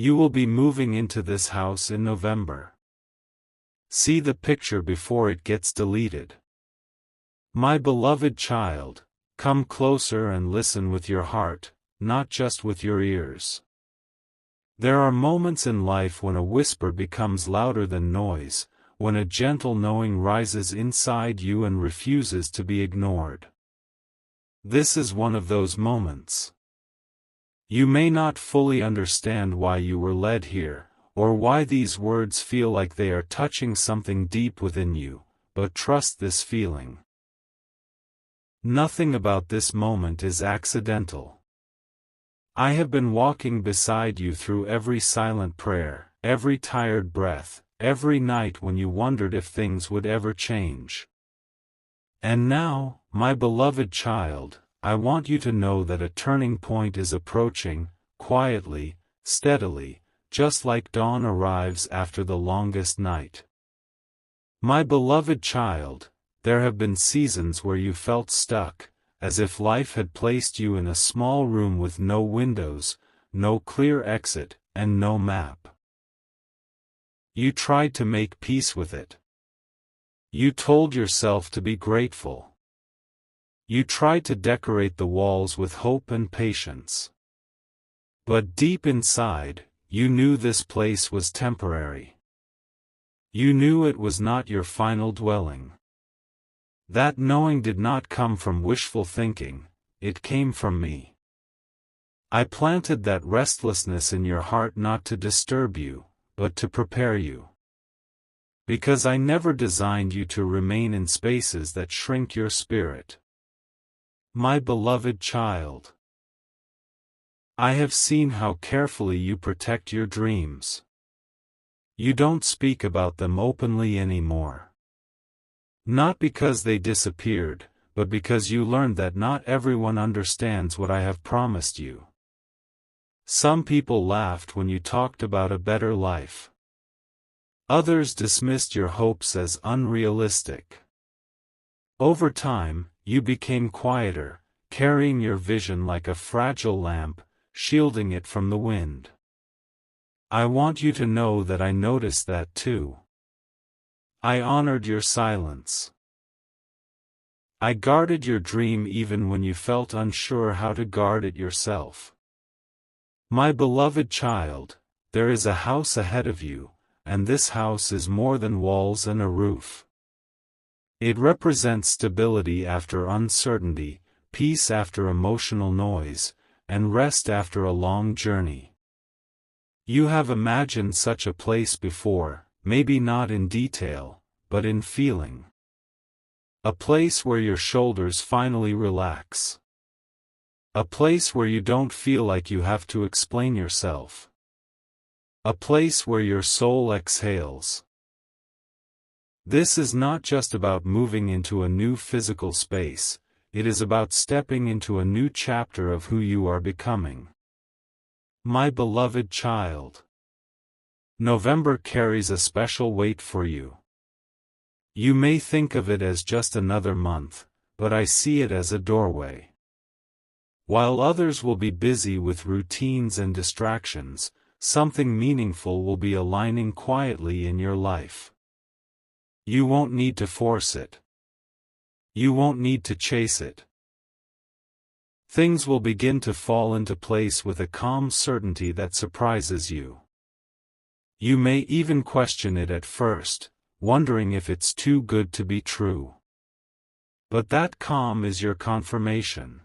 You will be moving into this house in November. See the picture before it gets deleted. My beloved child, come closer and listen with your heart, not just with your ears. There are moments in life when a whisper becomes louder than noise, when a gentle knowing rises inside you and refuses to be ignored. This is one of those moments. You may not fully understand why you were led here, or why these words feel like they are touching something deep within you, but trust this feeling. Nothing about this moment is accidental. I have been walking beside you through every silent prayer, every tired breath, every night when you wondered if things would ever change. And now, my beloved child, I want you to know that a turning point is approaching, quietly, steadily, just like dawn arrives after the longest night. My beloved child, there have been seasons where you felt stuck, as if life had placed you in a small room with no windows, no clear exit, and no map. You tried to make peace with it. You told yourself to be grateful. You tried to decorate the walls with hope and patience. But deep inside, you knew this place was temporary. You knew it was not your final dwelling. That knowing did not come from wishful thinking, it came from me. I planted that restlessness in your heart not to disturb you, but to prepare you. Because I never designed you to remain in spaces that shrink your spirit. My beloved child, I have seen how carefully you protect your dreams. You don't speak about them openly anymore. Not because they disappeared, but because you learned that not everyone understands what I have promised you. Some people laughed when you talked about a better life. Others dismissed your hopes as unrealistic. Over time, you became quieter, carrying your vision like a fragile lamp, shielding it from the wind. I want you to know that I noticed that too. I honored your silence. I guarded your dream even when you felt unsure how to guard it yourself. My beloved child, there is a house ahead of you, and this house is more than walls and a roof. It represents stability after uncertainty, peace after emotional noise, and rest after a long journey. You have imagined such a place before, maybe not in detail, but in feeling. A place where your shoulders finally relax. A place where you don't feel like you have to explain yourself. A place where your soul exhales. This is not just about moving into a new physical space, it is about stepping into a new chapter of who you are becoming. My beloved child, November carries a special weight for you. You may think of it as just another month, but I see it as a doorway. While others will be busy with routines and distractions, something meaningful will be aligning quietly in your life. You won't need to force it. You won't need to chase it. Things will begin to fall into place with a calm certainty that surprises you. You may even question it at first, wondering if it's too good to be true. But that calm is your confirmation.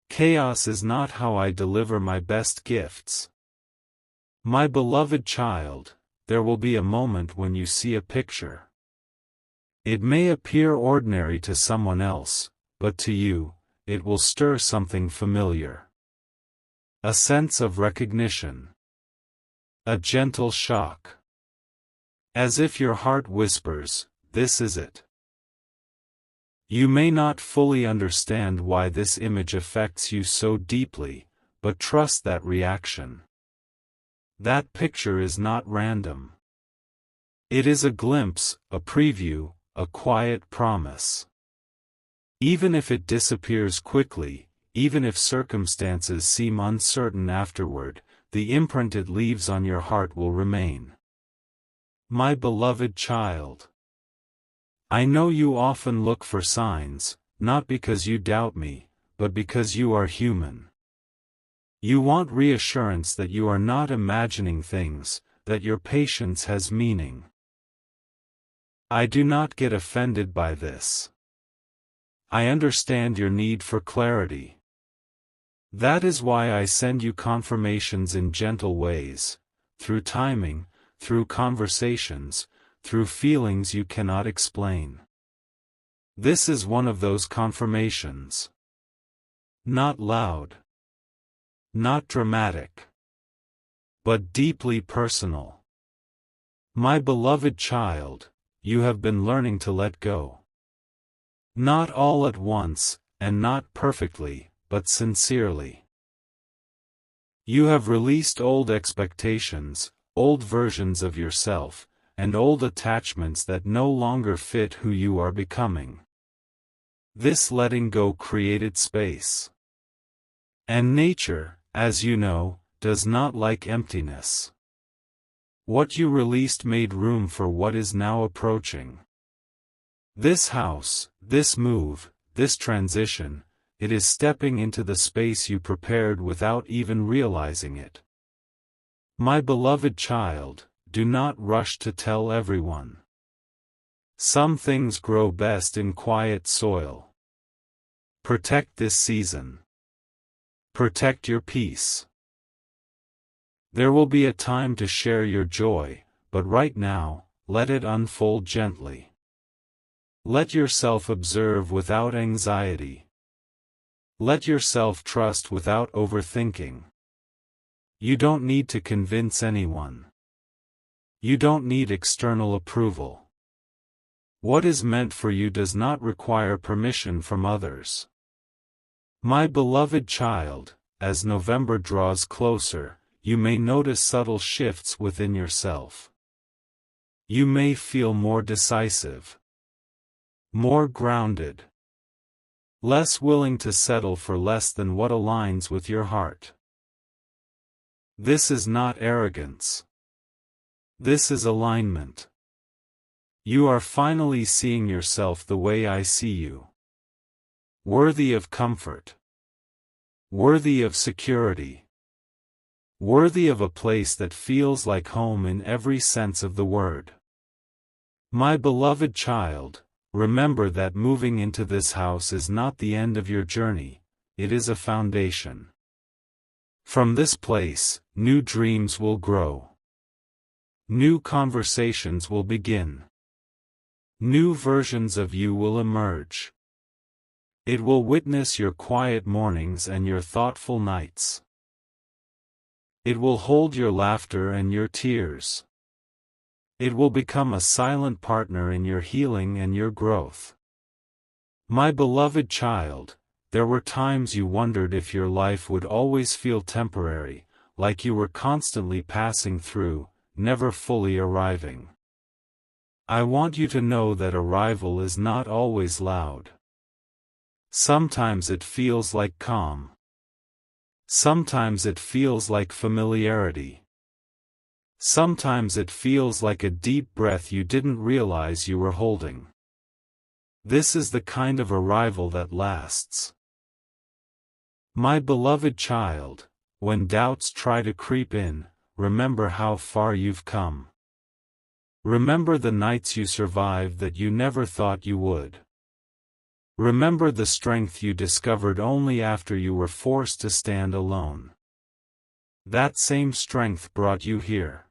Chaos is not how I deliver my best gifts. My beloved child, there will be a moment when you see a picture. It may appear ordinary to someone else, but to you, it will stir something familiar. A sense of recognition. A gentle shock. As if your heart whispers, "This is it." You may not fully understand why this image affects you so deeply, but trust that reaction. That picture is not random. It is a glimpse, a preview, a quiet promise. Even if it disappears quickly, even if circumstances seem uncertain afterward, the imprint it leaves on your heart will remain. My beloved child, I know you often look for signs, not because you doubt me, but because you are human. You want reassurance that you are not imagining things, that your patience has meaning. I do not get offended by this. I understand your need for clarity. That is why I send you confirmations in gentle ways, through timing, through conversations, through feelings you cannot explain. This is one of those confirmations. Not loud. Not dramatic. But deeply personal. My beloved child, you have been learning to let go. Not all at once, and not perfectly, but sincerely. You have released old expectations, old versions of yourself, and old attachments that no longer fit who you are becoming. This letting go created space. And nature, as you know, does not like emptiness. What you released made room for what is now approaching. This house, this move, this transition, it is stepping into the space you prepared without even realizing it. My beloved child, do not rush to tell everyone. Some things grow best in quiet soil. Protect this season. Protect your peace. There will be a time to share your joy, but right now, let it unfold gently. Let yourself observe without anxiety. Let yourself trust without overthinking. You don't need to convince anyone. You don't need external approval. What is meant for you does not require permission from others. My beloved child, as November draws closer, you may notice subtle shifts within yourself. You may feel more decisive. More grounded. Less willing to settle for less than what aligns with your heart. This is not arrogance. This is alignment. You are finally seeing yourself the way I see you. Worthy of comfort. Worthy of security. Worthy of a place that feels like home in every sense of the word. My beloved child, remember that moving into this house is not the end of your journey, it is a foundation. From this place, new dreams will grow. New conversations will begin. New versions of you will emerge. It will witness your quiet mornings and your thoughtful nights. It will hold your laughter and your tears. It will become a silent partner in your healing and your growth. My beloved child, there were times you wondered if your life would always feel temporary, like you were constantly passing through, never fully arriving. I want you to know that arrival is not always loud. Sometimes it feels like calm. Sometimes it feels like familiarity. Sometimes it feels like a deep breath you didn't realize you were holding. This is the kind of arrival that lasts. My beloved child, when doubts try to creep in, remember how far you've come. Remember the nights you survived that you never thought you would. Remember the strength you discovered only after you were forced to stand alone. That same strength brought you here.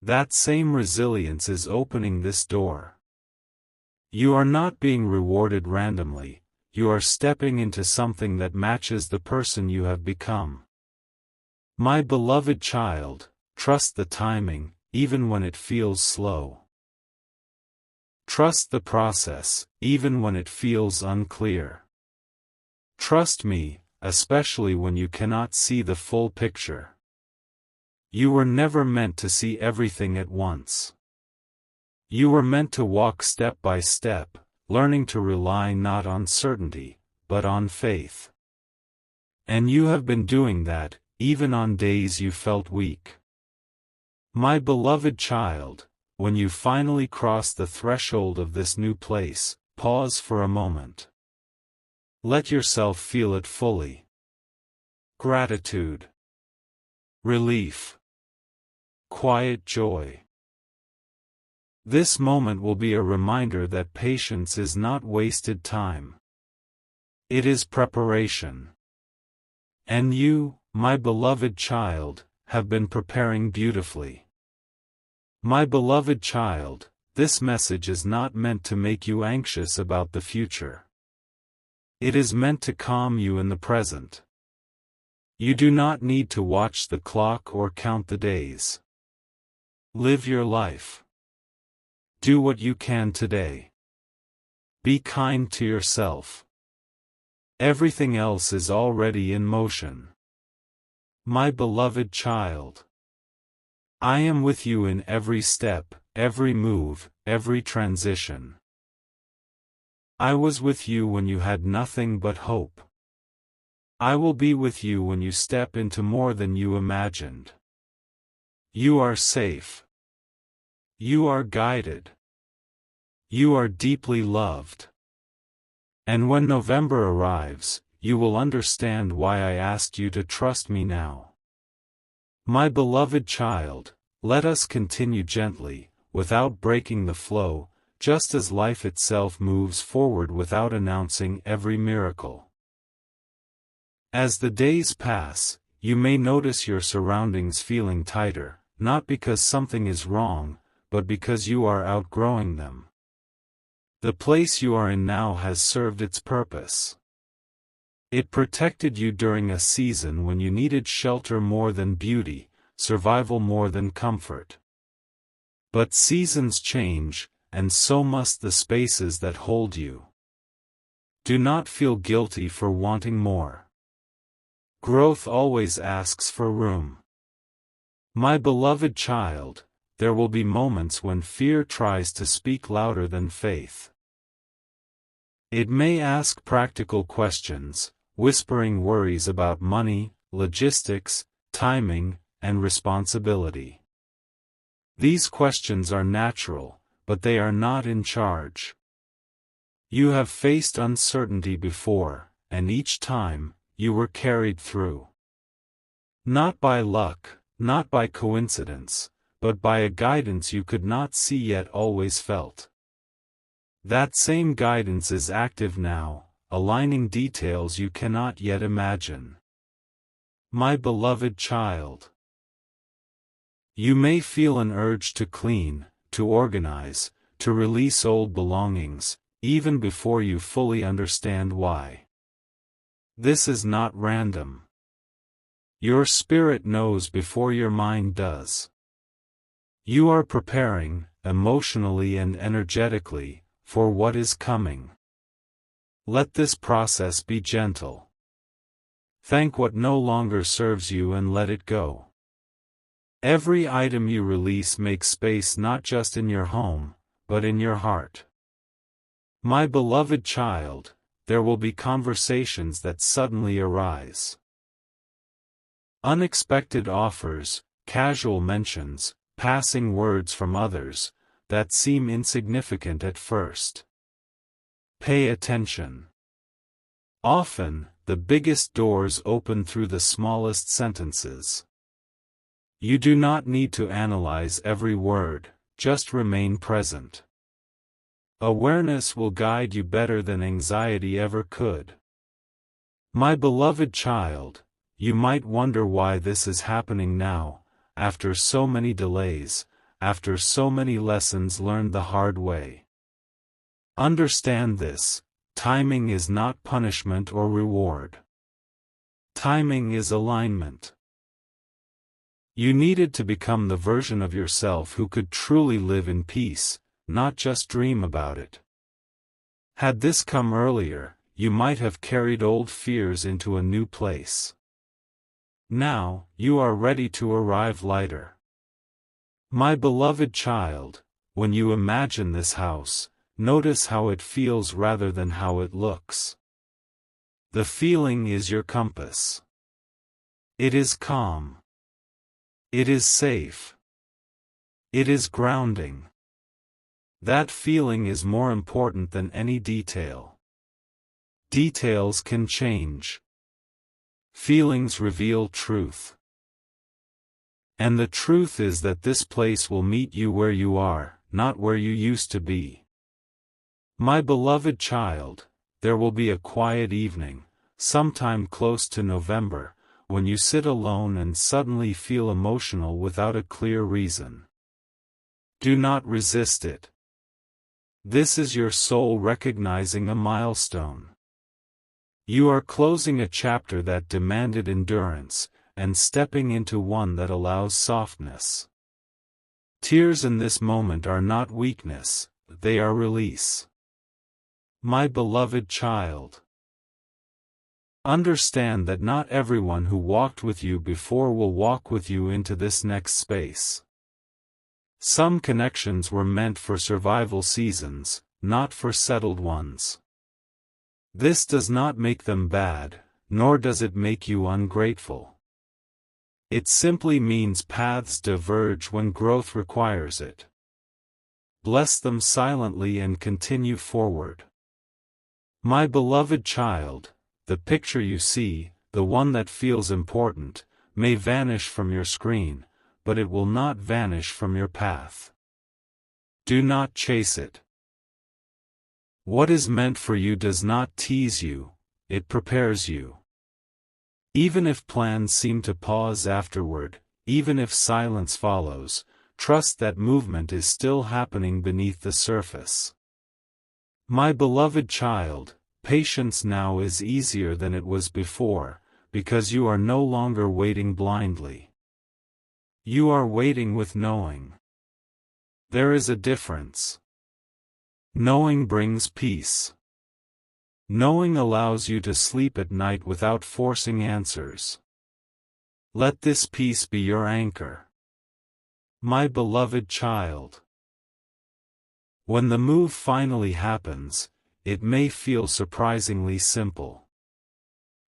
That same resilience is opening this door. You are not being rewarded randomly, you are stepping into something that matches the person you have become. My beloved child, trust the timing, even when it feels slow. Trust the process, even when it feels unclear. Trust me, especially when you cannot see the full picture. You were never meant to see everything at once. You were meant to walk step by step, learning to rely not on certainty, but on faith. And you have been doing that, even on days you felt weak. My beloved child, when you finally cross the threshold of this new place, pause for a moment. Let yourself feel it fully. Gratitude, relief, quiet joy. This moment will be a reminder that patience is not wasted time. It is preparation. And you, my beloved child, have been preparing beautifully. My beloved child, this message is not meant to make you anxious about the future. It is meant to calm you in the present. You do not need to watch the clock or count the days. Live your life. Do what you can today. Be kind to yourself. Everything else is already in motion. My beloved child, I am with you in every step, every move, every transition. I was with you when you had nothing but hope. I will be with you when you step into more than you imagined. You are safe. You are guided. You are deeply loved. And when November arrives, you will understand why I asked you to trust me now. My beloved child, let us continue gently, without breaking the flow, just as life itself moves forward without announcing every miracle. As the days pass, you may notice your surroundings feeling tighter, not because something is wrong, but because you are outgrowing them. The place you are in now has served its purpose. It protected you during a season when you needed shelter more than beauty, survival more than comfort. But seasons change, and so must the spaces that hold you. Do not feel guilty for wanting more. Growth always asks for room. My beloved child, there will be moments when fear tries to speak louder than faith. It may ask practical questions, whispering worries about money, logistics, timing, and responsibility. These questions are natural, but they are not in charge. You have faced uncertainty before, and each time, you were carried through. Not by luck, not by coincidence, but by a guidance you could not see yet always felt. That same guidance is active now, aligning details you cannot yet imagine. My beloved child, you may feel an urge to clean, to organize, to release old belongings, even before you fully understand why. This is not random. Your spirit knows before your mind does. You are preparing, emotionally and energetically, for what is coming. Let this process be gentle. Thank what no longer serves you and let it go. Every item you release makes space not just in your home, but in your heart. My beloved child, there will be conversations that suddenly arise. Unexpected offers, casual mentions, passing words from others, that seem insignificant at first. Pay attention. Often, the biggest doors open through the smallest sentences. You do not need to analyze every word, just remain present. Awareness will guide you better than anxiety ever could. My beloved child, you might wonder why this is happening now, after so many delays, after so many lessons learned the hard way. Understand this, timing is not punishment or reward. Timing is alignment. You needed to become the version of yourself who could truly live in peace, not just dream about it. Had this come earlier, you might have carried old fears into a new place. Now, you are ready to arrive lighter. My beloved child, when you imagine this house, notice how it feels rather than how it looks. The feeling is your compass. It is calm. It is safe. It is grounding. That feeling is more important than any detail. Details can change. Feelings reveal truth. And the truth is that this place will meet you where you are, not where you used to be. My beloved child, there will be a quiet evening, sometime close to November, when you sit alone and suddenly feel emotional without a clear reason. Do not resist it. This is your soul recognizing a milestone. You are closing a chapter that demanded endurance, and stepping into one that allows softness. Tears in this moment are not weakness, they are release. My beloved child, understand that not everyone who walked with you before will walk with you into this next space. Some connections were meant for survival seasons, not for settled ones. This does not make them bad, nor does it make you ungrateful. It simply means paths diverge when growth requires it. Bless them silently and continue forward. My beloved child, the picture you see, the one that feels important, may vanish from your screen, but it will not vanish from your path. Do not chase it. What is meant for you does not tease you, it prepares you. Even if plans seem to pause afterward, even if silence follows, trust that movement is still happening beneath the surface. My beloved child, patience now is easier than it was before, because you are no longer waiting blindly. You are waiting with knowing. There is a difference. Knowing brings peace. Knowing allows you to sleep at night without forcing answers. Let this peace be your anchor. My beloved child. When the move finally happens, it may feel surprisingly simple.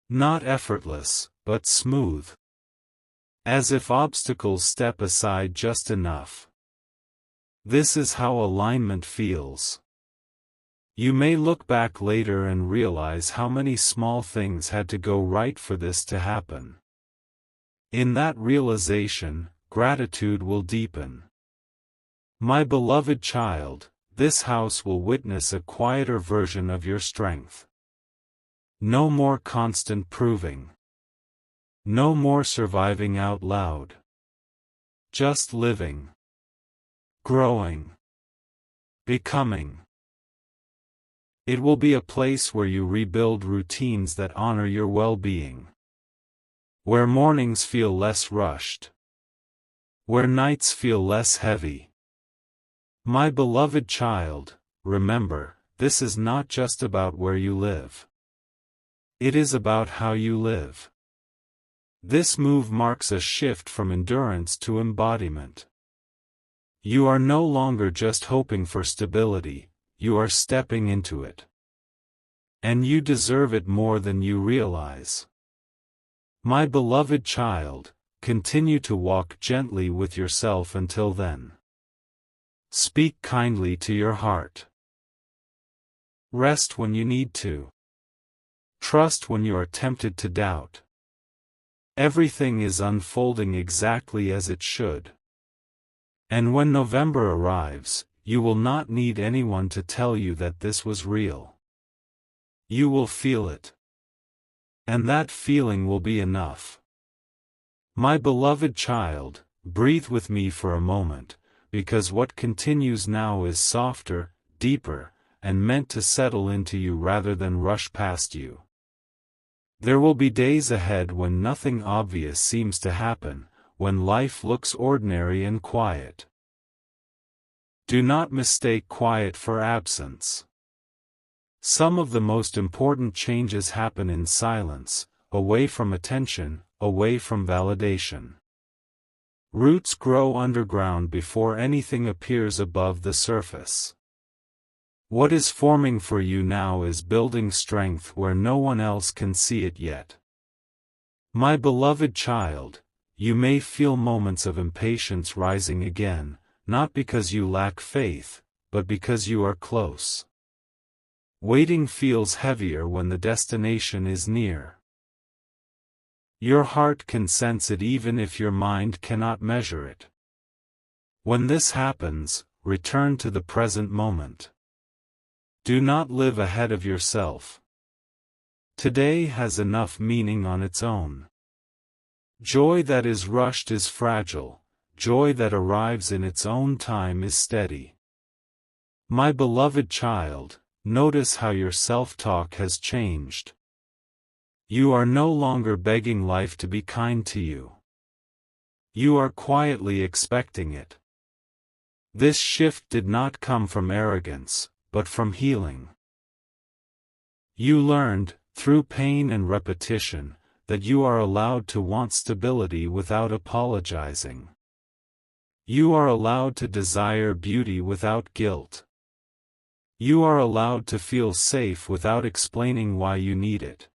Not effortless, but smooth. As if obstacles step aside just enough. This is how alignment feels. You may look back later and realize how many small things had to go right for this to happen. In that realization, gratitude will deepen. My beloved child, this house will witness a quieter version of your strength. No more constant proving. No more surviving out loud. Just living. Growing. Becoming. It will be a place where you rebuild routines that honor your well-being. Where mornings feel less rushed. Where nights feel less heavy. My beloved child, remember, this is not just about where you live. It is about how you live. This move marks a shift from endurance to embodiment. You are no longer just hoping for stability, you are stepping into it. And you deserve it more than you realize. My beloved child, continue to walk gently with yourself until then. Speak kindly to your heart. Rest when you need to. Trust when you are tempted to doubt. Everything is unfolding exactly as it should. And when November arrives, you will not need anyone to tell you that this was real. You will feel it. And that feeling will be enough. My beloved child, breathe with me for a moment, because what continues now is softer, deeper, and meant to settle into you rather than rush past you. There will be days ahead when nothing obvious seems to happen, when life looks ordinary and quiet. Do not mistake quiet for absence. Some of the most important changes happen in silence, away from attention, away from validation. Roots grow underground before anything appears above the surface. What is forming for you now is building strength where no one else can see it yet. My beloved child, you may feel moments of impatience rising again, not because you lack faith, but because you are close. Waiting feels heavier when the destination is near. Your heart can sense it even if your mind cannot measure it. When this happens, return to the present moment. Do not live ahead of yourself. Today has enough meaning on its own. Joy that is rushed is fragile, joy that arrives in its own time is steady. My beloved child, notice how your self-talk has changed. You are no longer begging life to be kind to you. You are quietly expecting it. This shift did not come from arrogance, but from healing. You learned, through pain and repetition, that you are allowed to want stability without apologizing. You are allowed to desire beauty without guilt. You are allowed to feel safe without explaining why you need it.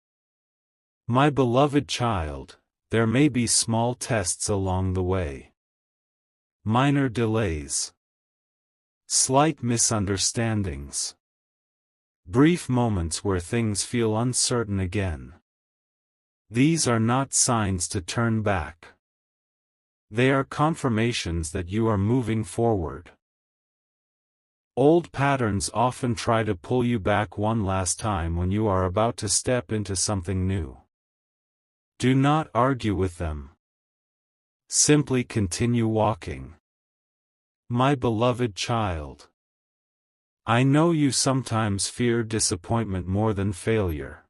My beloved child, there may be small tests along the way. Minor delays. Slight misunderstandings. Brief moments where things feel uncertain again. These are not signs to turn back. They are confirmations that you are moving forward. Old patterns often try to pull you back one last time when you are about to step into something new. Do not argue with them. Simply continue walking. My beloved child, I know you sometimes fear disappointment more than failure.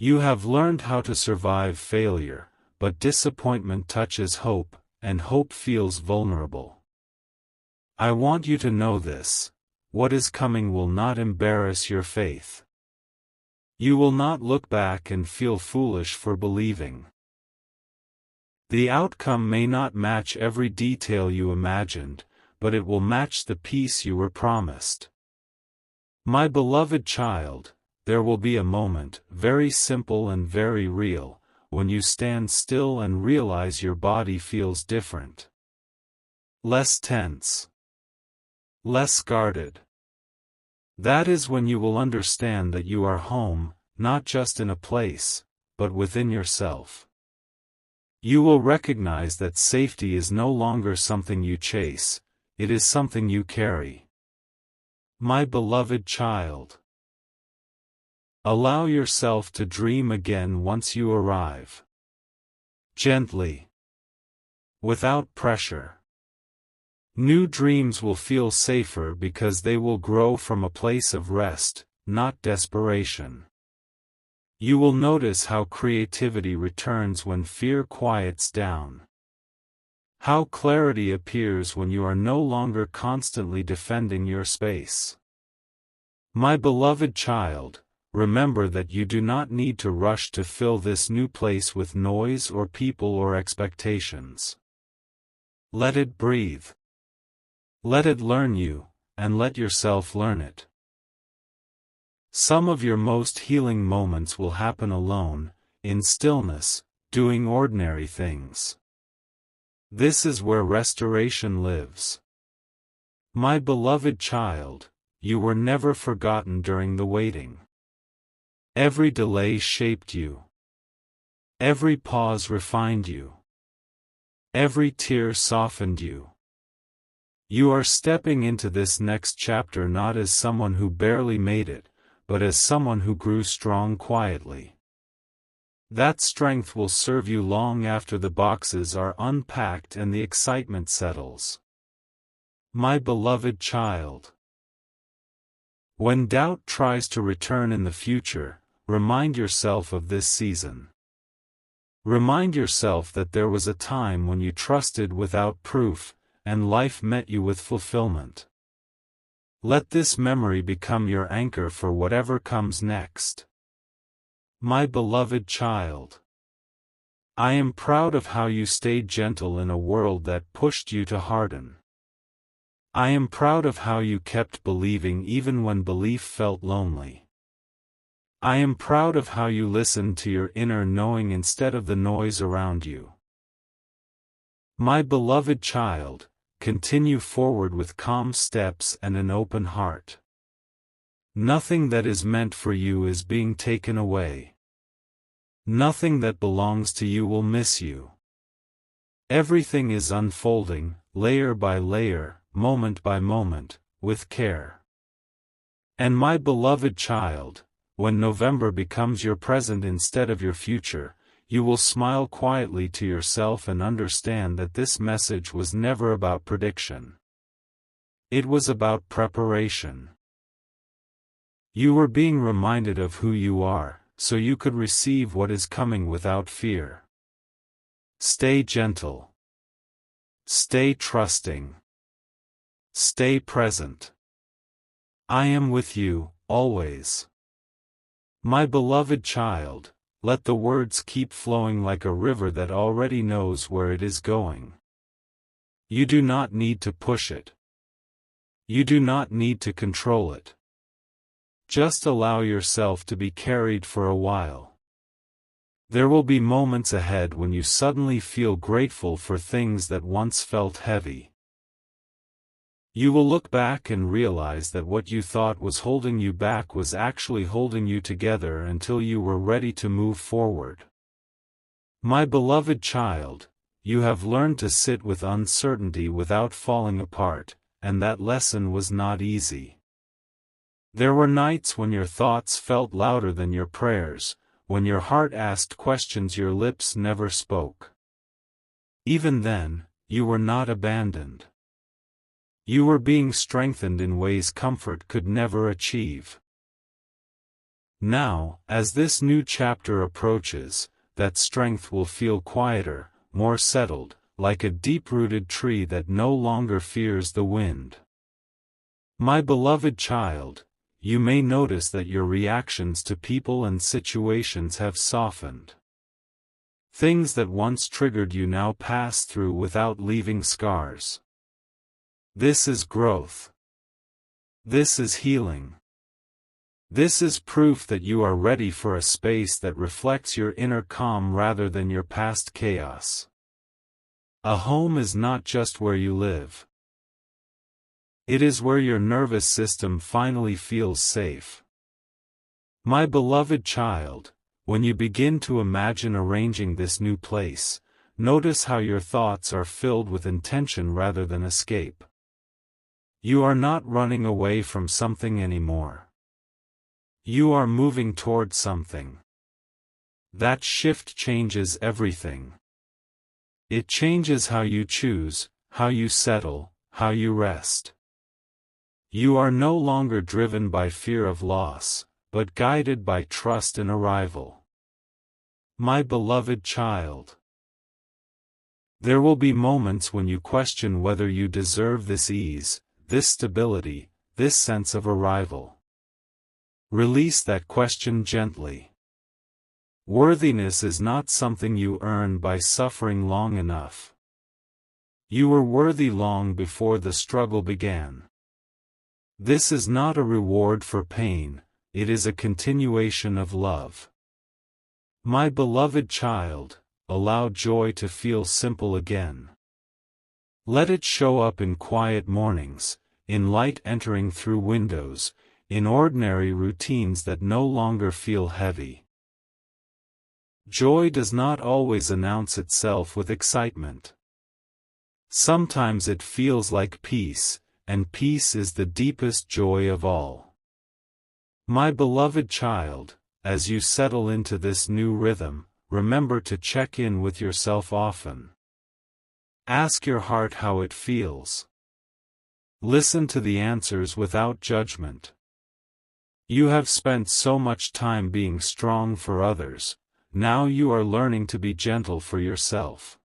You have learned how to survive failure, but disappointment touches hope, and hope feels vulnerable. I want you to know this: what is coming will not embarrass your faith. You will not look back and feel foolish for believing. The outcome may not match every detail you imagined, but it will match the peace you were promised. My beloved child, there will be a moment, very simple and very real, when you stand still and realize your body feels different. Less tense. Less guarded. That is when you will understand that you are home, not just in a place, but within yourself. You will recognize that safety is no longer something you chase, it is something you carry. My beloved child, allow yourself to dream again once you arrive. Gently. Without pressure. New dreams will feel safer because they will grow from a place of rest, not desperation. You will notice how creativity returns when fear quiets down. How clarity appears when you are no longer constantly defending your space. My beloved child, remember that you do not need to rush to fill this new place with noise or people or expectations. Let it breathe. Let it learn you, and let yourself learn it. Some of your most healing moments will happen alone, in stillness, doing ordinary things. This is where restoration lives. My beloved child, you were never forgotten during the waiting. Every delay shaped you. Every pause refined you. Every tear softened you. You are stepping into this next chapter not as someone who barely made it, but as someone who grew strong quietly. That strength will serve you long after the boxes are unpacked and the excitement settles. My beloved child, when doubt tries to return in the future, remind yourself of this season. Remind yourself that there was a time when you trusted without proof, and life met you with fulfillment. Let this memory become your anchor for whatever comes next. My beloved child, I am proud of how you stayed gentle in a world that pushed you to harden. I am proud of how you kept believing even when belief felt lonely. I am proud of how you listen to your inner knowing instead of the noise around you. My beloved child, continue forward with calm steps and an open heart. Nothing that is meant for you is being taken away. Nothing that belongs to you will miss you. Everything is unfolding, layer by layer, moment by moment, with care. And my beloved child, when November becomes your present instead of your future, you will smile quietly to yourself and understand that this message was never about prediction. It was about preparation. You were being reminded of who you are, so you could receive what is coming without fear. Stay gentle. Stay trusting. Stay present. I am with you, always. My beloved child, let the words keep flowing like a river that already knows where it is going. You do not need to push it. You do not need to control it. Just allow yourself to be carried for a while. There will be moments ahead when you suddenly feel grateful for things that once felt heavy. You will look back and realize that what you thought was holding you back was actually holding you together until you were ready to move forward. My beloved child, you have learned to sit with uncertainty without falling apart, and that lesson was not easy. There were nights when your thoughts felt louder than your prayers, when your heart asked questions your lips never spoke. Even then, you were not abandoned. You were being strengthened in ways comfort could never achieve. Now, as this new chapter approaches, that strength will feel quieter, more settled, like a deep-rooted tree that no longer fears the wind. My beloved child, you may notice that your reactions to people and situations have softened. Things that once triggered you now pass through without leaving scars. This is growth. This is healing. This is proof that you are ready for a space that reflects your inner calm rather than your past chaos. A home is not just where you live. It is where your nervous system finally feels safe. My beloved child, when you begin to imagine arranging this new place, notice how your thoughts are filled with intention rather than escape. You are not running away from something anymore. You are moving toward something. That shift changes everything. It changes how you choose, how you settle, how you rest. You are no longer driven by fear of loss, but guided by trust in arrival. My beloved child. There will be moments when you question whether you deserve this ease, this stability, this sense of arrival. Release that question gently. Worthiness is not something you earn by suffering long enough. You were worthy long before the struggle began. This is not a reward for pain, it is a continuation of love. My beloved child, allow joy to feel simple again. Let it show up in quiet mornings, in light entering through windows, in ordinary routines that no longer feel heavy. Joy does not always announce itself with excitement. Sometimes it feels like peace, and peace is the deepest joy of all. My beloved child, as you settle into this new rhythm, remember to check in with yourself often. Ask your heart how it feels. Listen to the answers without judgment. You have spent so much time being strong for others, now you are learning to be gentle for yourself.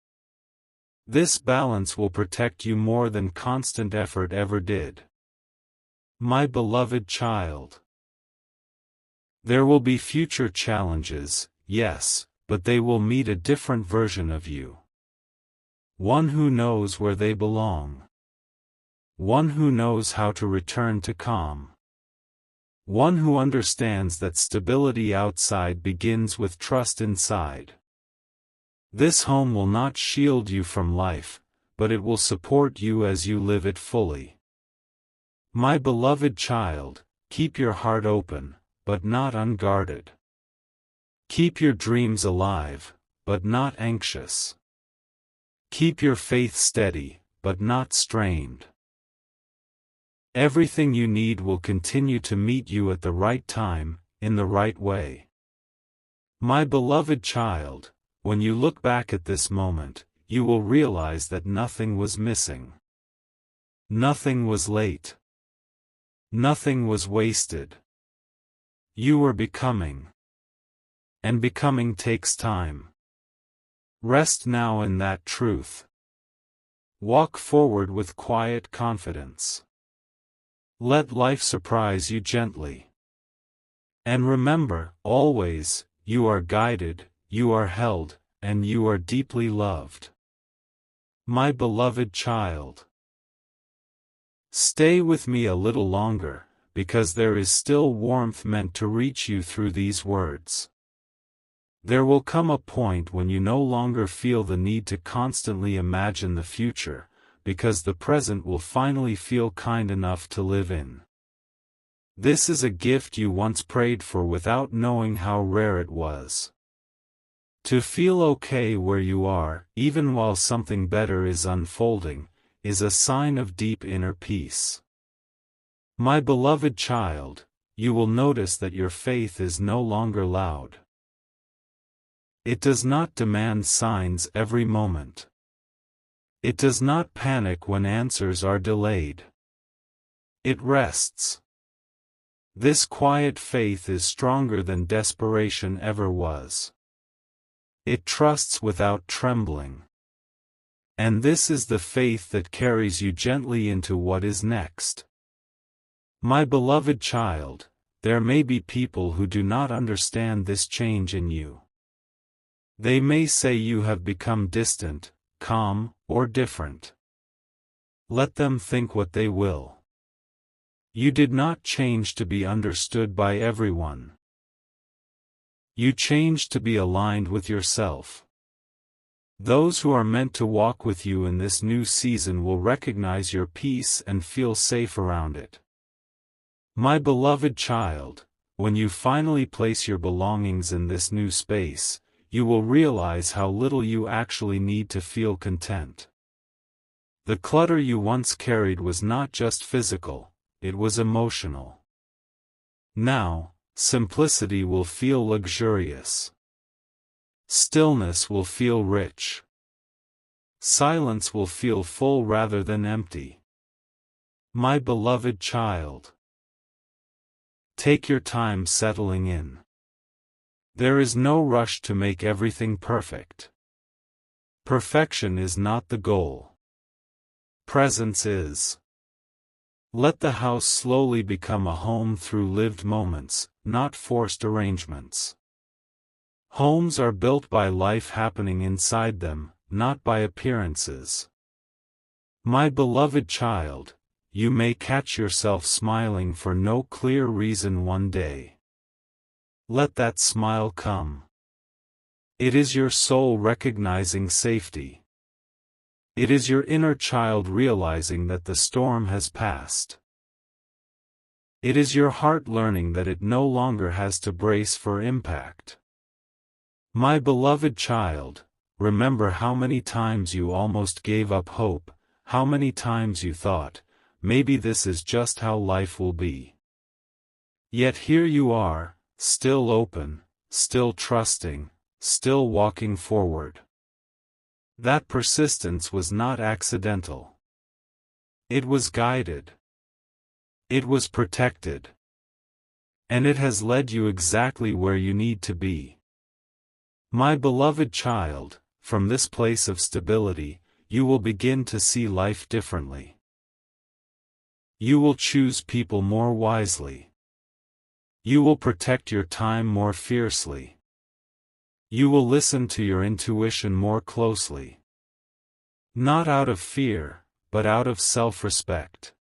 This balance will protect you more than constant effort ever did. My beloved child. There will be future challenges, yes, but they will meet a different version of you. One who knows where they belong. One who knows how to return to calm. One who understands that stability outside begins with trust inside. This home will not shield you from life, but it will support you as you live it fully. My beloved child, keep your heart open, but not unguarded. Keep your dreams alive, but not anxious. Keep your faith steady, but not strained. Everything you need will continue to meet you at the right time, in the right way. My beloved child, when you look back at this moment, you will realize that nothing was missing. Nothing was late. Nothing was wasted. You were becoming. And becoming takes time. Rest now in that truth. Walk forward with quiet confidence. Let life surprise you gently. And remember, always, you are guided, you are held, and you are deeply loved. My beloved child. Stay with me a little longer, because there is still warmth meant to reach you through these words. There will come a point when you no longer feel the need to constantly imagine the future, because the present will finally feel kind enough to live in. This is a gift you once prayed for without knowing how rare it was. To feel okay where you are, even while something better is unfolding, is a sign of deep inner peace. My beloved child, you will notice that your faith is no longer loud. It does not demand signs every moment. It does not panic when answers are delayed. It rests. This quiet faith is stronger than desperation ever was. It trusts without trembling. And this is the faith that carries you gently into what is next. My beloved child, there may be people who do not understand this change in you. They may say you have become distant, calm, or different. Let them think what they will. You did not change to be understood by everyone. You changed to be aligned with yourself. Those who are meant to walk with you in this new season will recognize your peace and feel safe around it. My beloved child, when you finally place your belongings in this new space, you will realize how little you actually need to feel content. The clutter you once carried was not just physical, it was emotional. Now, simplicity will feel luxurious. Stillness will feel rich. Silence will feel full rather than empty. My beloved child. Take your time settling in. There is no rush to make everything perfect. Perfection is not the goal. Presence is. Let the house slowly become a home through lived moments, not forced arrangements. Homes are built by life happening inside them, not by appearances. My beloved child, you may catch yourself smiling for no clear reason one day. Let that smile come. It is your soul recognizing safety. It is your inner child realizing that the storm has passed. It is your heart learning that it no longer has to brace for impact. My beloved child, remember how many times you almost gave up hope, how many times you thought, maybe this is just how life will be. Yet here you are, still open, still trusting, still walking forward. That persistence was not accidental. It was guided. It was protected. And it has led you exactly where you need to be. My beloved child, from this place of stability, you will begin to see life differently. You will choose people more wisely. You will protect your time more fiercely. You will listen to your intuition more closely. Not out of fear, but out of self-respect.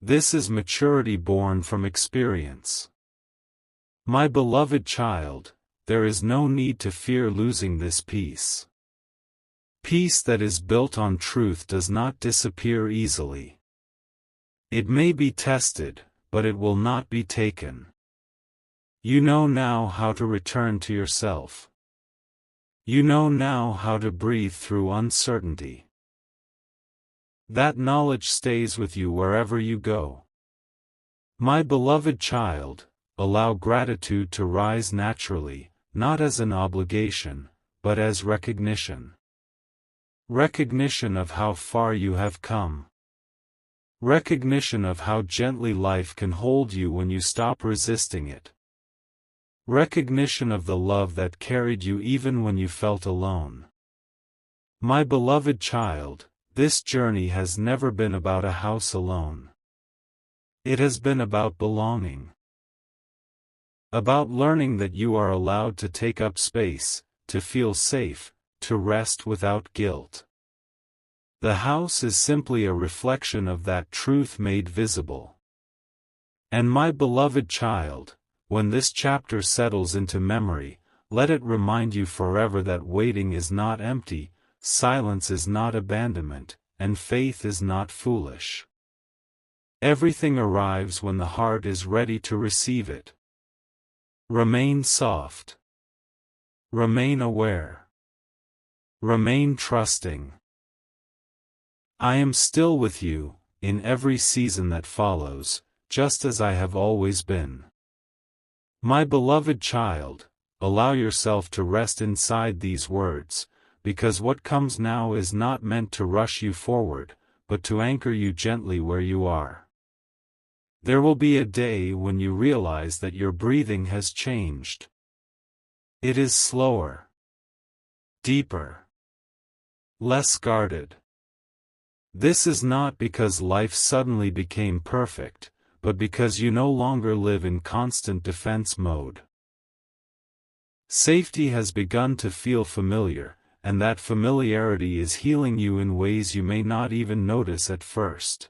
This is maturity born from experience. My beloved child, there is no need to fear losing this peace. Peace that is built on truth does not disappear easily. It may be tested, but it will not be taken. You know now how to return to yourself. You know now how to breathe through uncertainty. That knowledge stays with you wherever you go. My beloved child, allow gratitude to rise naturally, not as an obligation, but as recognition. Recognition of how far you have come. Recognition of how gently life can hold you when you stop resisting it. Recognition of the love that carried you even when you felt alone. My beloved child, this journey has never been about a house alone. It has been about belonging. About learning that you are allowed to take up space, to feel safe, to rest without guilt. The house is simply a reflection of that truth made visible. And my beloved child, when this chapter settles into memory, let it remind you forever that waiting is not empty, silence is not abandonment, and faith is not foolish. Everything arrives when the heart is ready to receive it. Remain soft. Remain aware. Remain trusting. I am still with you, in every season that follows, just as I have always been. My beloved child, allow yourself to rest inside these words, because what comes now is not meant to rush you forward, but to anchor you gently where you are. There will be a day when you realize that your breathing has changed. It is slower, deeper, less guarded. This is not because life suddenly became perfect, but because you no longer live in constant defense mode. Safety has begun to feel familiar, and that familiarity is healing you in ways you may not even notice at first.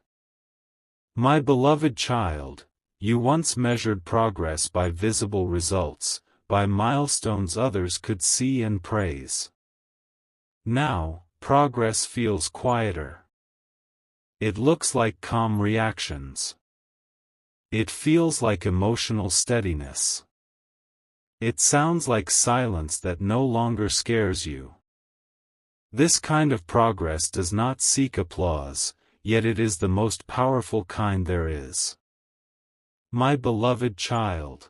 My beloved child, you once measured progress by visible results, by milestones others could see and praise. Now, progress feels quieter. It looks like calm reactions. It feels like emotional steadiness. It sounds like silence that no longer scares you. This kind of progress does not seek applause, yet it is the most powerful kind there is. My beloved child,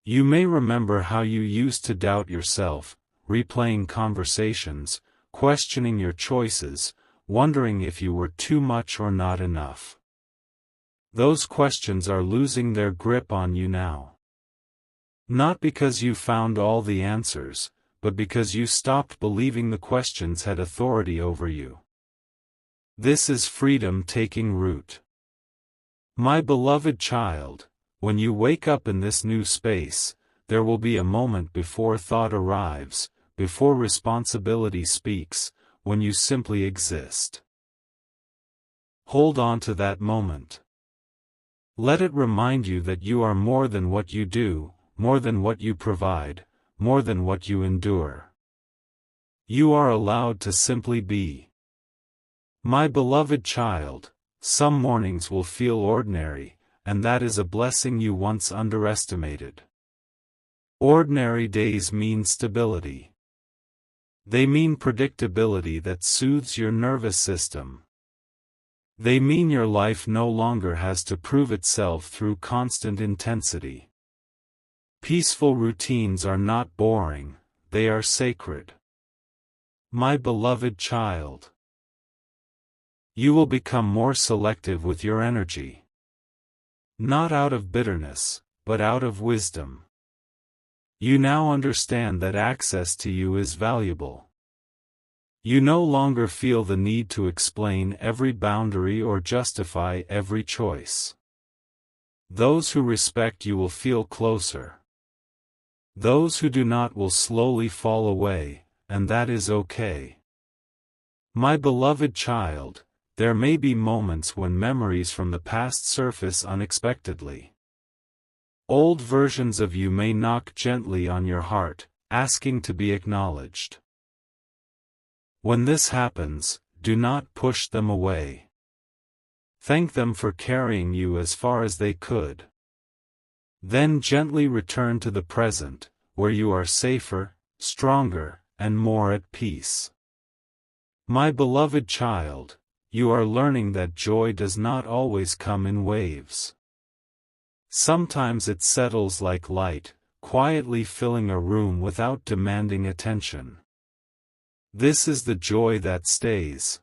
you may remember how you used to doubt yourself, replaying conversations, questioning your choices, wondering if you were too much or not enough. Those questions are losing their grip on you now. Not because you found all the answers, but because you stopped believing the questions had authority over you. This is freedom taking root. My beloved child, when you wake up in this new space, there will be a moment before thought arrives, before responsibility speaks, when you simply exist. Hold on to that moment. Let it remind you that you are more than what you do, more than what you provide, more than what you endure. You are allowed to simply be. My beloved child, some mornings will feel ordinary, and that is a blessing you once underestimated. Ordinary days mean stability. They mean predictability that soothes your nervous system. They mean your life no longer has to prove itself through constant intensity. Peaceful routines are not boring, they are sacred. My beloved child, you will become more selective with your energy. Not out of bitterness, but out of wisdom. You now understand that access to you is valuable. You no longer feel the need to explain every boundary or justify every choice. Those who respect you will feel closer. Those who do not will slowly fall away, and that is okay. My beloved child, there may be moments when memories from the past surface unexpectedly. Old versions of you may knock gently on your heart, asking to be acknowledged. When this happens, do not push them away. Thank them for carrying you as far as they could. Then gently return to the present, where you are safer, stronger, and more at peace. My beloved child, you are learning that joy does not always come in waves. Sometimes it settles like light, quietly filling a room without demanding attention. This is the joy that stays.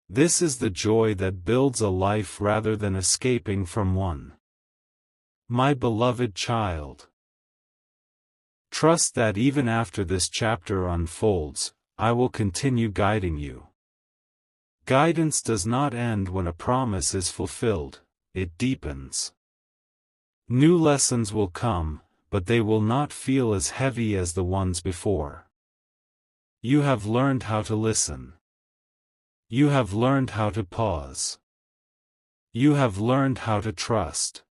This is the joy that builds a life rather than escaping from one. My beloved child, trust that even after this chapter unfolds, I will continue guiding you. Guidance does not end when a promise is fulfilled, it deepens. New lessons will come, but they will not feel as heavy as the ones before. You have learned how to listen. You have learned how to pause. You have learned how to trust.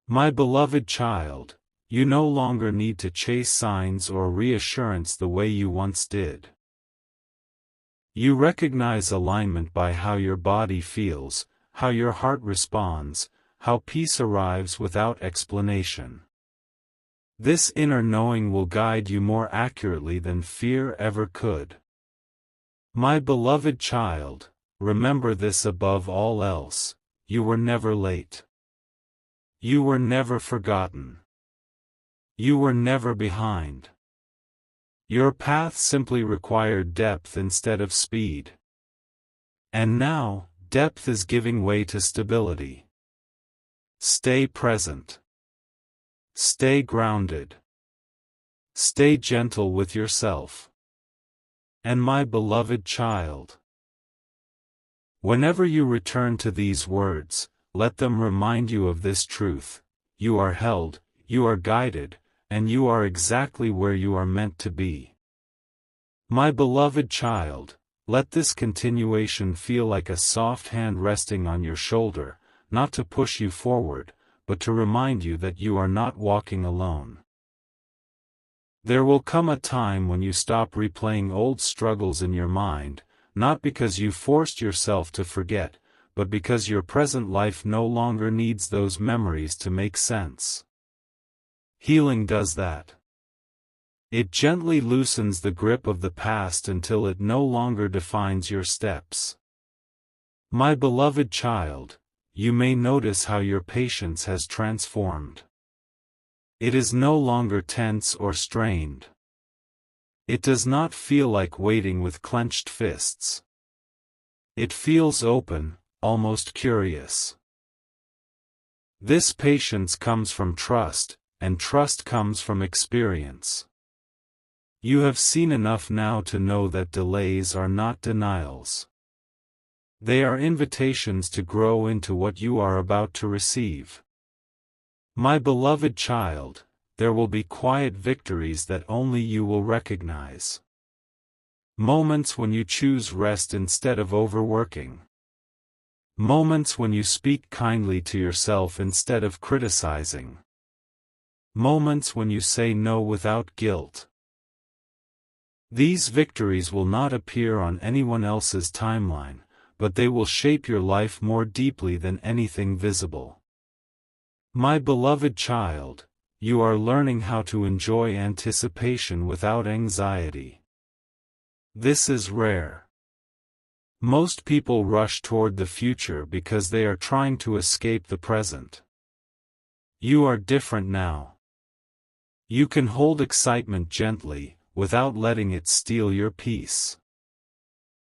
My beloved child, you no longer need to chase signs or reassurance the way you once did. You recognize alignment by how your body feels, how your heart responds, how peace arrives without explanation. This inner knowing will guide you more accurately than fear ever could. My beloved child, remember this above all else: you were never late. You were never forgotten. You were never behind. Your path simply required depth instead of speed. And now, depth is giving way to stability. Stay present. Stay grounded. Stay gentle with yourself. And my beloved child, whenever you return to these words, let them remind you of this truth: you are held, you are guided, and you are exactly where you are meant to be. My beloved child, let this continuation feel like a soft hand resting on your shoulder, not to push you forward, but to remind you that you are not walking alone. There will come a time when you stop replaying old struggles in your mind, not because you forced yourself to forget, but because your present life no longer needs those memories to make sense. Healing does that. It gently loosens the grip of the past until it no longer defines your steps. My beloved child, you may notice how your patience has transformed. It is no longer tense or strained. It does not feel like waiting with clenched fists. It feels open, almost curious. This patience comes from trust, and trust comes from experience. You have seen enough now to know that delays are not denials. They are invitations to grow into what you are about to receive. My beloved child, there will be quiet victories that only you will recognize. Moments when you choose rest instead of overworking. Moments when you speak kindly to yourself instead of criticizing. Moments when you say no without guilt. These victories will not appear on anyone else's timeline, but they will shape your life more deeply than anything visible. My beloved child, you are learning how to enjoy anticipation without anxiety. This is rare. Most people rush toward the future because they are trying to escape the present. You are different now. You can hold excitement gently, without letting it steal your peace.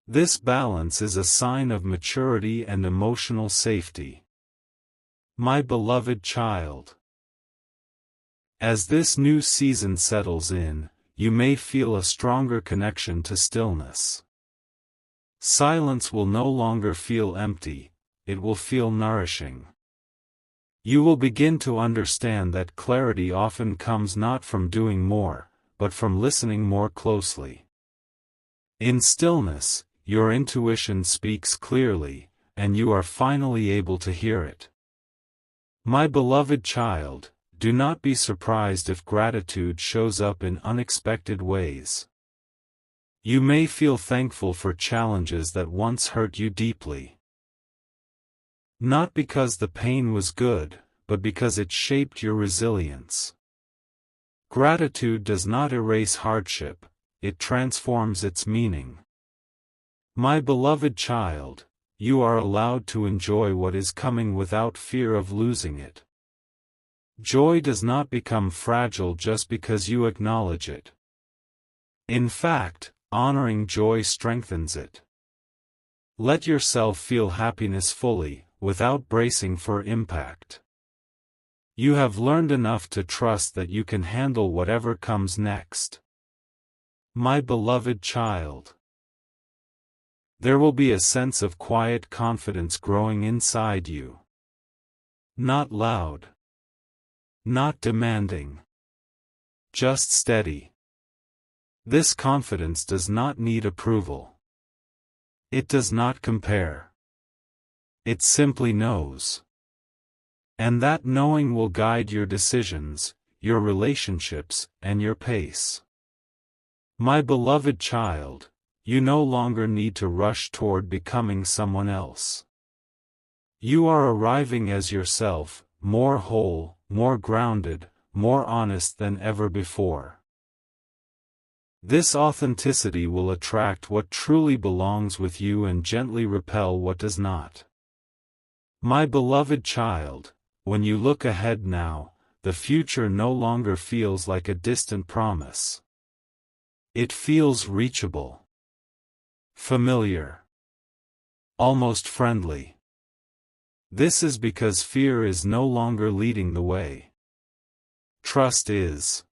This balance is a sign of maturity and emotional safety. My beloved child, as this new season settles in, you may feel a stronger connection to stillness. Silence will no longer feel empty, it will feel nourishing. You will begin to understand that clarity often comes not from doing more, but from listening more closely. In stillness, your intuition speaks clearly, and you are finally able to hear it. My beloved child, do not be surprised if gratitude shows up in unexpected ways. You may feel thankful for challenges that once hurt you deeply. Not because the pain was good, but because it shaped your resilience. Gratitude does not erase hardship, it transforms its meaning. My beloved child, you are allowed to enjoy what is coming without fear of losing it. Joy does not become fragile just because you acknowledge it. In fact, honoring joy strengthens it. Let yourself feel happiness fully, without bracing for impact. You have learned enough to trust that you can handle whatever comes next. My beloved child. There will be a sense of quiet confidence growing inside you. Not loud. Not demanding. Just steady. This confidence does not need approval. It does not compare. It simply knows. And that knowing will guide your decisions, your relationships, and your pace. My beloved child, you no longer need to rush toward becoming someone else. You are arriving as yourself, more whole, more grounded, more honest than ever before. This authenticity will attract what truly belongs with you and gently repel what does not. My beloved child, when you look ahead now, the future no longer feels like a distant promise. It feels reachable. Familiar. Almost friendly. This is because fear is no longer leading the way. Trust is.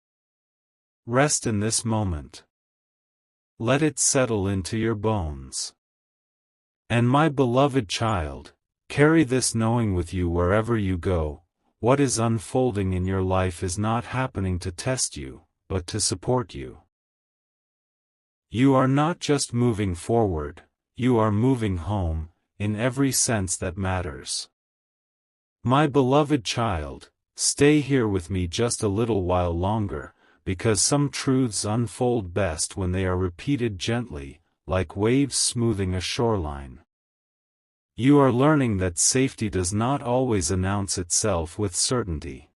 Rest in this moment. Let it settle into your bones. And my beloved child, carry this knowing with you wherever you go. What is unfolding in your life is not happening to test you, but to support you. You are not just moving forward, you are moving home, in every sense that matters. My beloved child, stay here with me just a little while longer, because some truths unfold best when they are repeated gently, like waves smoothing a shoreline. You are learning that safety does not always announce itself with certainty.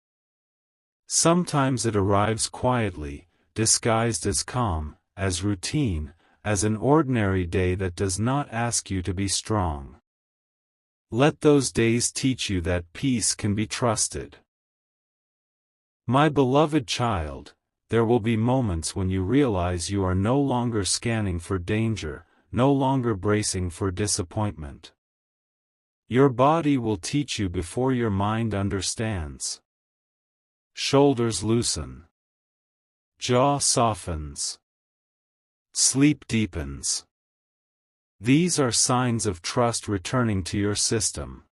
Sometimes it arrives quietly, disguised as calm, as routine, as an ordinary day that does not ask you to be strong. Let those days teach you that peace can be trusted. My beloved child, there will be moments when you realize you are no longer scanning for danger, no longer bracing for disappointment. Your body will teach you before your mind understands. Shoulders loosen. Jaw softens. Sleep deepens. These are signs of trust returning to your system.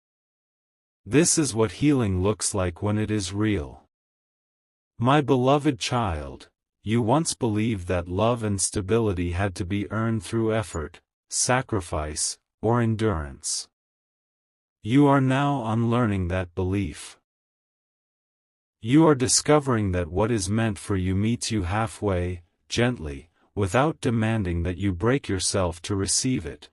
This is what healing looks like when it is real. My beloved child, you once believed that love and stability had to be earned through effort, sacrifice, or endurance. You are now unlearning that belief. You are discovering that what is meant for you meets you halfway, gently, without demanding that you break yourself to receive it.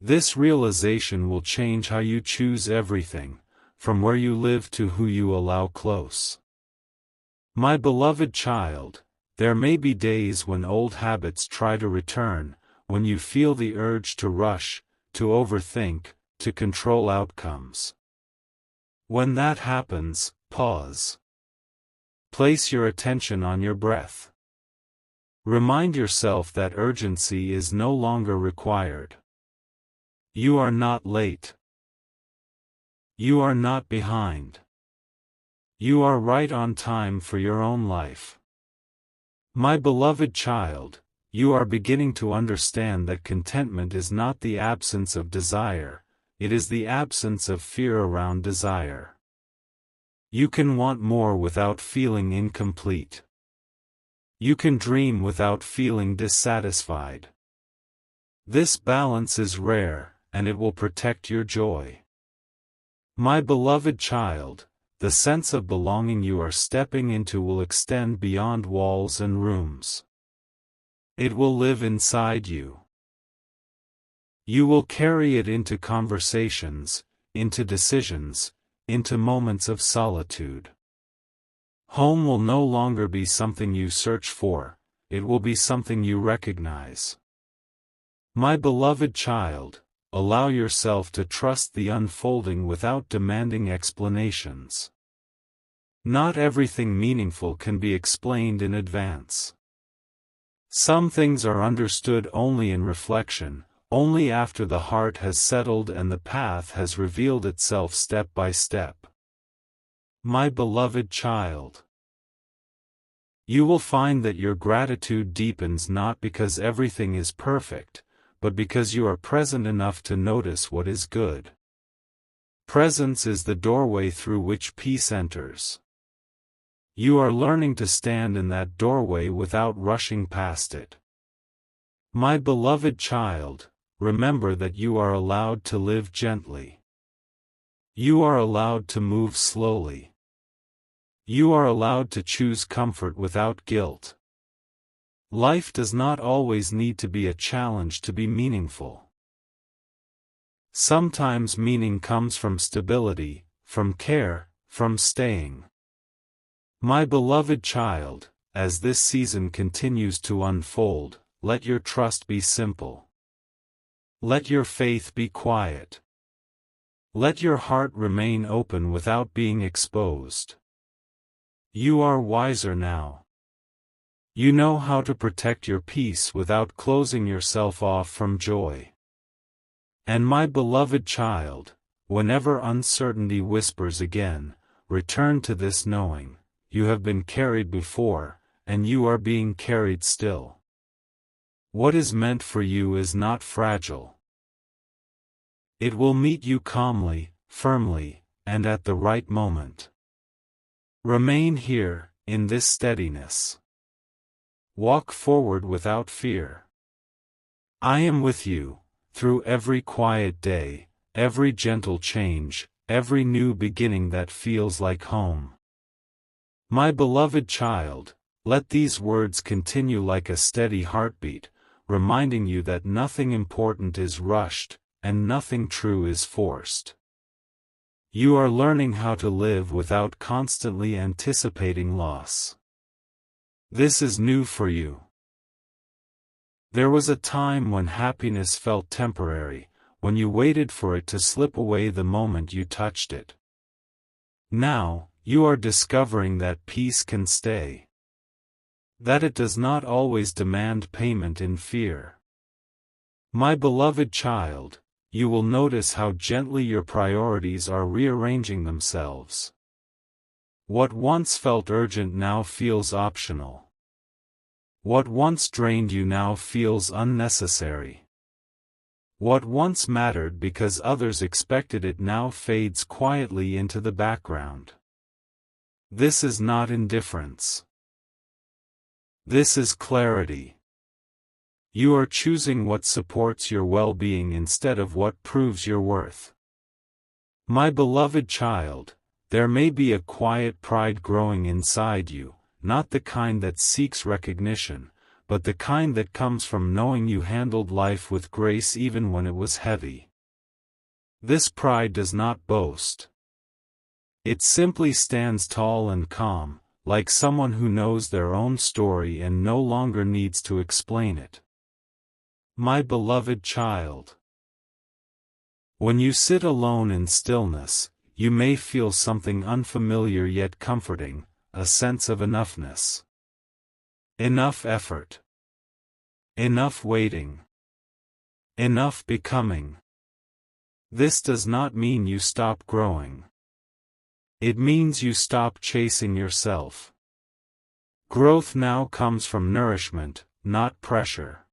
This realization will change how you choose everything, from where you live to who you allow close. My beloved child, there may be days when old habits try to return, when you feel the urge to rush, to overthink, to control outcomes. When that happens, pause. Place your attention on your breath. Remind yourself that urgency is no longer required. You are not late. You are not behind. You are right on time for your own life. My beloved child, you are beginning to understand that contentment is not the absence of desire, it is the absence of fear around desire. You can want more without feeling incomplete. You can dream without feeling dissatisfied. This balance is rare, and it will protect your joy. My beloved child, the sense of belonging you are stepping into will extend beyond walls and rooms. It will live inside you. You will carry it into conversations, into decisions, into moments of solitude. Home will no longer be something you search for, it will be something you recognize. My beloved child, allow yourself to trust the unfolding without demanding explanations. Not everything meaningful can be explained in advance. Some things are understood only in reflection, only after the heart has settled and the path has revealed itself step by step. My beloved child, you will find that your gratitude deepens not because everything is perfect, but because you are present enough to notice what is good. Presence is the doorway through which peace enters. You are learning to stand in that doorway without rushing past it. My beloved child, remember that you are allowed to live gently. You are allowed to move slowly. You are allowed to choose comfort without guilt. Life does not always need to be a challenge to be meaningful. Sometimes meaning comes from stability, from care, from staying. My beloved child, as this season continues to unfold, let your trust be simple. Let your faith be quiet. Let your heart remain open without being exposed. You are wiser now. You know how to protect your peace without closing yourself off from joy. And my beloved child, whenever uncertainty whispers again, return to this knowing: you have been carried before, and you are being carried still. What is meant for you is not fragile. It will meet you calmly, firmly, and at the right moment. Remain here, in this steadiness. Walk forward without fear. I am with you, through every quiet day, every gentle change, every new beginning that feels like home. My beloved child, let these words continue like a steady heartbeat, reminding you that nothing important is rushed, and nothing true is forced. You are learning how to live without constantly anticipating loss. This is new for you. There was a time when happiness felt temporary, when you waited for it to slip away the moment you touched it. Now, you are discovering that peace can stay. That it does not always demand payment in fear. My beloved child, you will notice how gently your priorities are rearranging themselves. What once felt urgent now feels optional. What once drained you now feels unnecessary. What once mattered because others expected it now fades quietly into the background. This is not indifference. This is clarity. You are choosing what supports your well-being instead of what proves your worth. My beloved child, there may be a quiet pride growing inside you, not the kind that seeks recognition, but the kind that comes from knowing you handled life with grace even when it was heavy. This pride does not boast. It simply stands tall and calm, like someone who knows their own story and no longer needs to explain it. My beloved child, when you sit alone in stillness, you may feel something unfamiliar yet comforting, a sense of enoughness. Enough effort. Enough waiting. Enough becoming. This does not mean you stop growing. It means you stop chasing yourself. Growth now comes from nourishment, not pressure.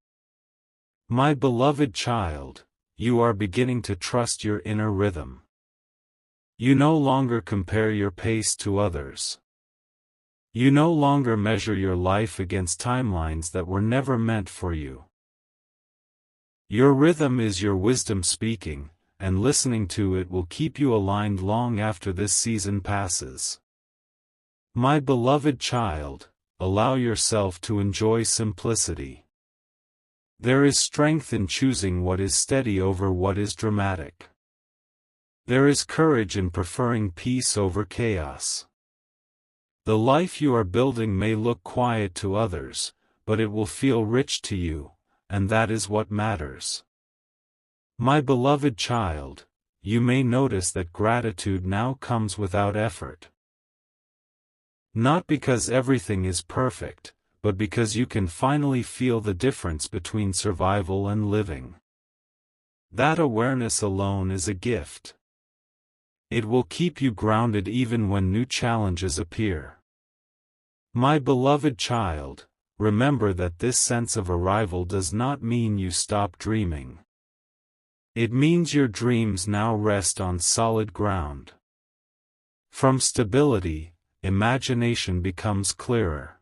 My beloved child, you are beginning to trust your inner rhythm. You no longer compare your pace to others. You no longer measure your life against timelines that were never meant for you. Your rhythm is your wisdom speaking, and listening to it will keep you aligned long after this season passes. My beloved child, allow yourself to enjoy simplicity. There is strength in choosing what is steady over what is dramatic. There is courage in preferring peace over chaos. The life you are building may look quiet to others, but it will feel rich to you, and that is what matters. My beloved child, you may notice that gratitude now comes without effort. Not because everything is perfect, but because you can finally feel the difference between survival and living. That awareness alone is a gift. It will keep you grounded even when new challenges appear. My beloved child, remember that this sense of arrival does not mean you stop dreaming. It means your dreams now rest on solid ground. From stability, imagination becomes clearer.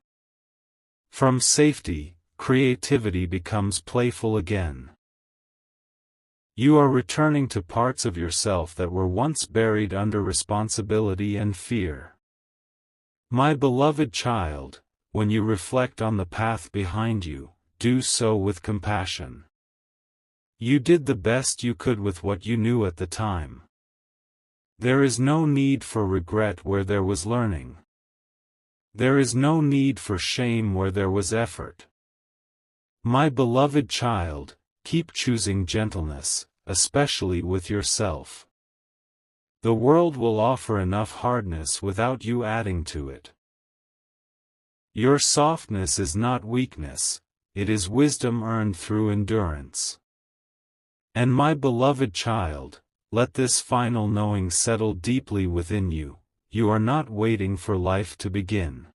From safety, creativity becomes playful again. You are returning to parts of yourself that were once buried under responsibility and fear. My beloved child, when you reflect on the path behind you, do so with compassion. You did the best you could with what you knew at the time. There is no need for regret where there was learning. There is no need for shame where there was effort. My beloved child, keep choosing gentleness, especially with yourself. The world will offer enough hardness without you adding to it. Your softness is not weakness, it is wisdom earned through endurance. And my beloved child, let this final knowing settle deeply within you, you are not waiting for life to begin.